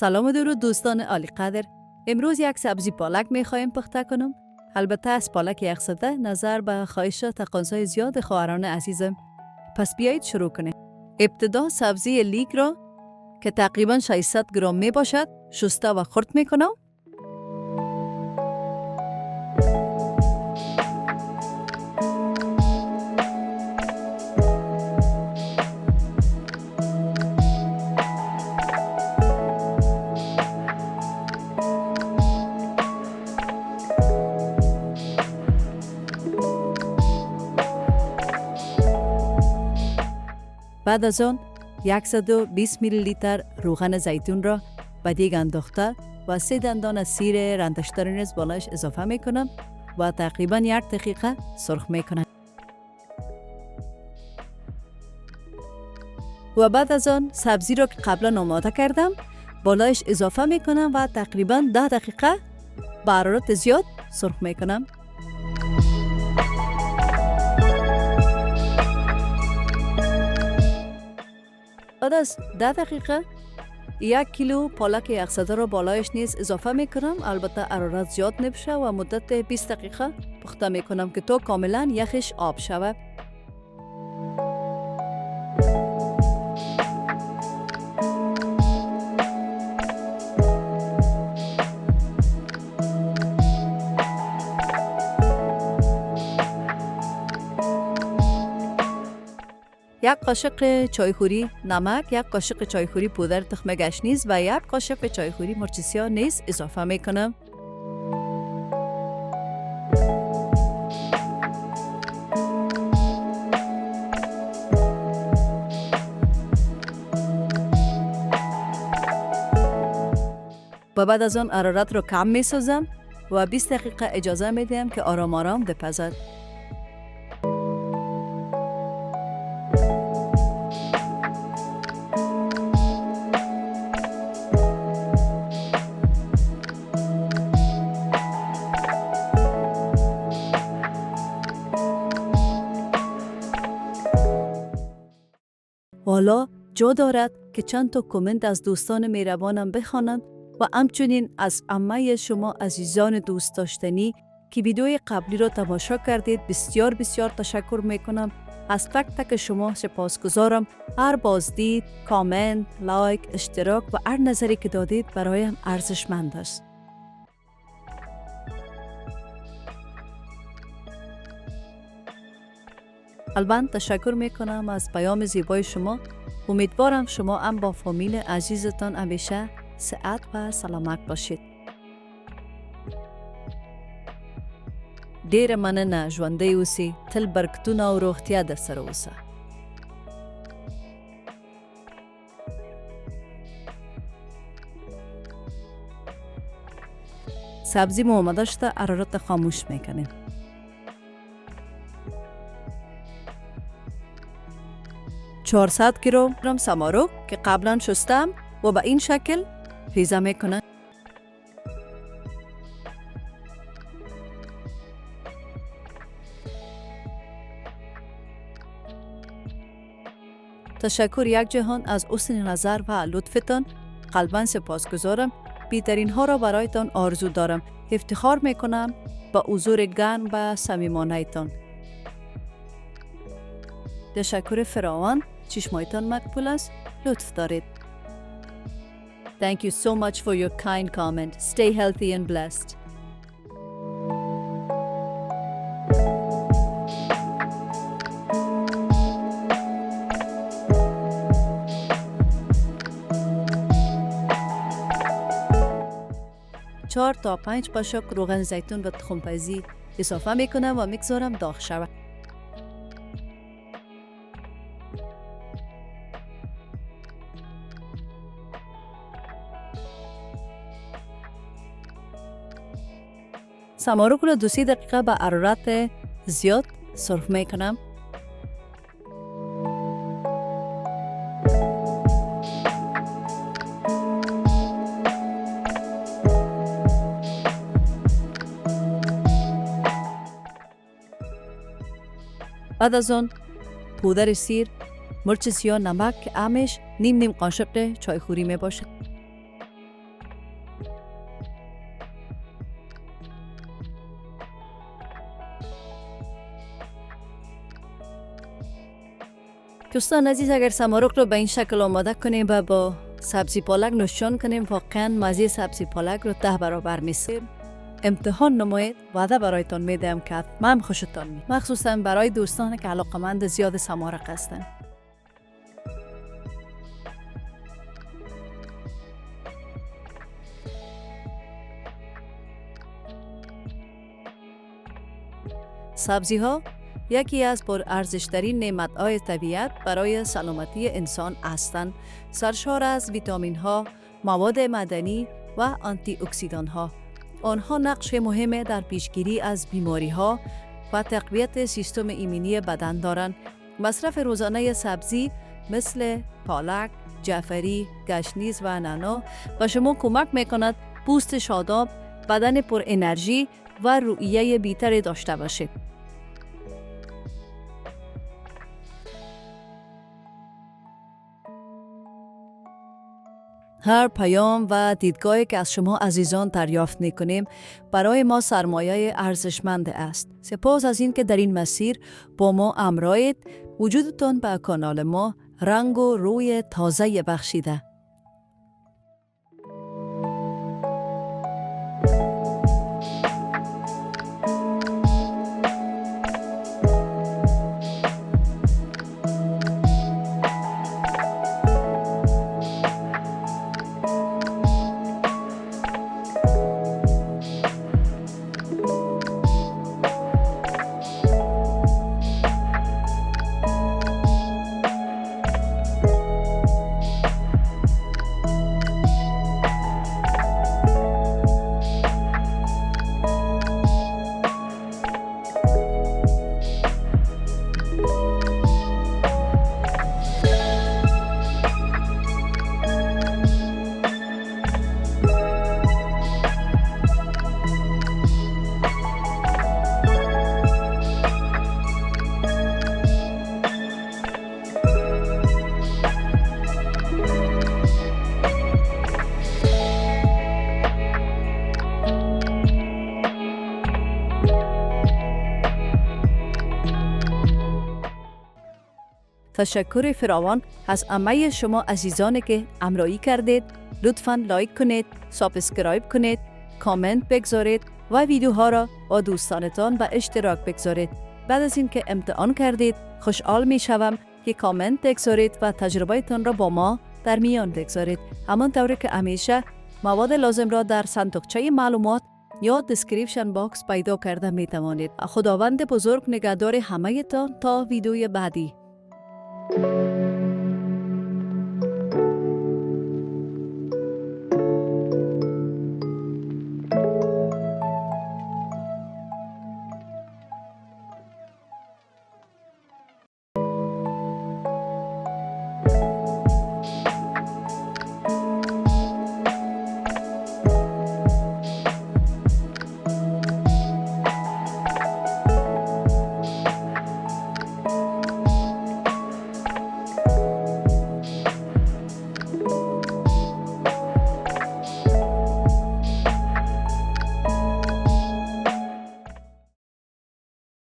سلام و درود دوستان عالی قدر. امروز یک سبزی پالک میخوایم پخته کنم. البته از پالک 100 نظر به خواهش تقاضای زیاد خواهران عزیزم. پس بیایید شروع کنیم. ابتدا سبزی لیک را که تقریبا 600 گرم می باشد شسته و خرد میکنم. بعد از آن 120 میلی لیتر روغن زیتون را به دیگ انداخته و 3 دندان سیر رندشتر نیز بالایش اضافه میکنم و تقریبا 1 دقیقه سرخ میکنم. و بعد از آن سبزی را که قبلا آماده کردم بالایش اضافه میکنم و تقریبا 10 دقیقه به حرارت زیاد سرخ میکنم. بعد از 10 دقیقه 1 کیلو پالک 100 را بالایش نیز اضافه میکنم. البته حرارت زیاد نبشه و مدت 20 دقیقه پخته میکنم که تا کاملا یخش آب شود. یک قاشق چایخوری نمک، 1 قاشق چایخوری پودر تخم گشنیز و 1 قاشق چایخوری مرچ سیاه نیز اضافه میکنم. و بعد از آن حرارت رو کم میسازم و 20 دقیقه اجازه میدم که آرام آرام بپزد. حالا جا دارد که چند تا کامنت از دوستان مهربانم بخوانم و همچنین از عمه شما عزیزان دوست داشتنی که ویدیوی قبلی را تماشا کردید بسیار بسیار تشکر میکنم. از تک تک شما سپاسگزارم. هر بازدید، کامنت، لایک، اشتراک و هر نظری که دادید برایم ارزشمند است. البته تشکر میکنم از پیام زیبای شما. امیدوارم شما هم با فامیل عزیزتان همیشه صحت و سلامت باشید. ډیر مننه ژوندی اوسئ. تل برکتونه او روغتیا در سره اوسه. سبزی مو آماده شده، حرارت خاموش میکنیم. 400 گرم سمارو که قبلا شستم و به این شکل ریزه میکنم. تشکر یک جهان از حسن نظر و لطفتان. قلباً سپاسگزارم. بهترین ها را برایتان آرزو دارم. افتخار میکنم با حضور گرم و صمیمانه تان. تشکر فراوان. چشمایتان مقبول است. لطف دارید. Thank you so much for your kind comment. Stay healthy and blessed. چهار تا 5 قاشق روغن زیتون و تخم پزی اضافه میکنم و میگذارم داغ شود. سمارو را 2-3 دقیقه به حرارت زیاد سرخ میکنم. بعد از آن پودر سیر، مرچ سیاه، نمک که همش نیم قاشق چایخوری می باشد. دوستان عزیز، اگر سمارق رو به این شکل آماده کنیم و با سبزی پالک نوشان کنیم، واقعا مزه سبزی پالک رو 10 برابر می‌سازیم. امتحان نمایید، وعده برایتان میدم که حتما خوشتان میاد، مخصوصا برای دوستان که علاقمند زیاد سمارق هستند. سبزی ها یکی از پرارزش‌ترین نعمت‌های طبیعت برای سلامتی انسان هستند، سرشار از ویتامین ها، مواد معدنی و آنتی اکسیدان ها. آنها نقش مهم در پیشگیری از بیماری ها و تقویت سیستم ایمنی بدن دارند. مصرف روزانه سبزی مثل پالک، جعفری، گشنیز و نعنا به شما کمک میکند پوست شاداب، بدن پر انرژی و روحیه بهتری داشته باشید. هر پیام و دیدگاهی که از شما عزیزان دریافت می‌کنیم برای ما سرمایه ارزشمند است. سپاس از این که در این مسیر با ما همراهید. وجودتان به کانال ما رنگ و روی تازه بخشیده. تشکر فراوان از همه شما عزیزانی که همراهی کردید. لطفاً لایک کنید، سابسکرایب کنید، کامنت بگذارید و ویدیوها را با دوستانتان به اشتراک بگذارید. بعد از اینکه امتحان کردید، خوشحال می شوم که کامنت بگذارید و تجربه‌تان را با ما در میان بگذارید. همانطوری که همیشه مواد لازم را در صندوقچه معلومات یا دسکریپشن باکس پیدا کرده می توانید. خداوند بزرگ نگهدار همه تان تا ویدیوی بعدی.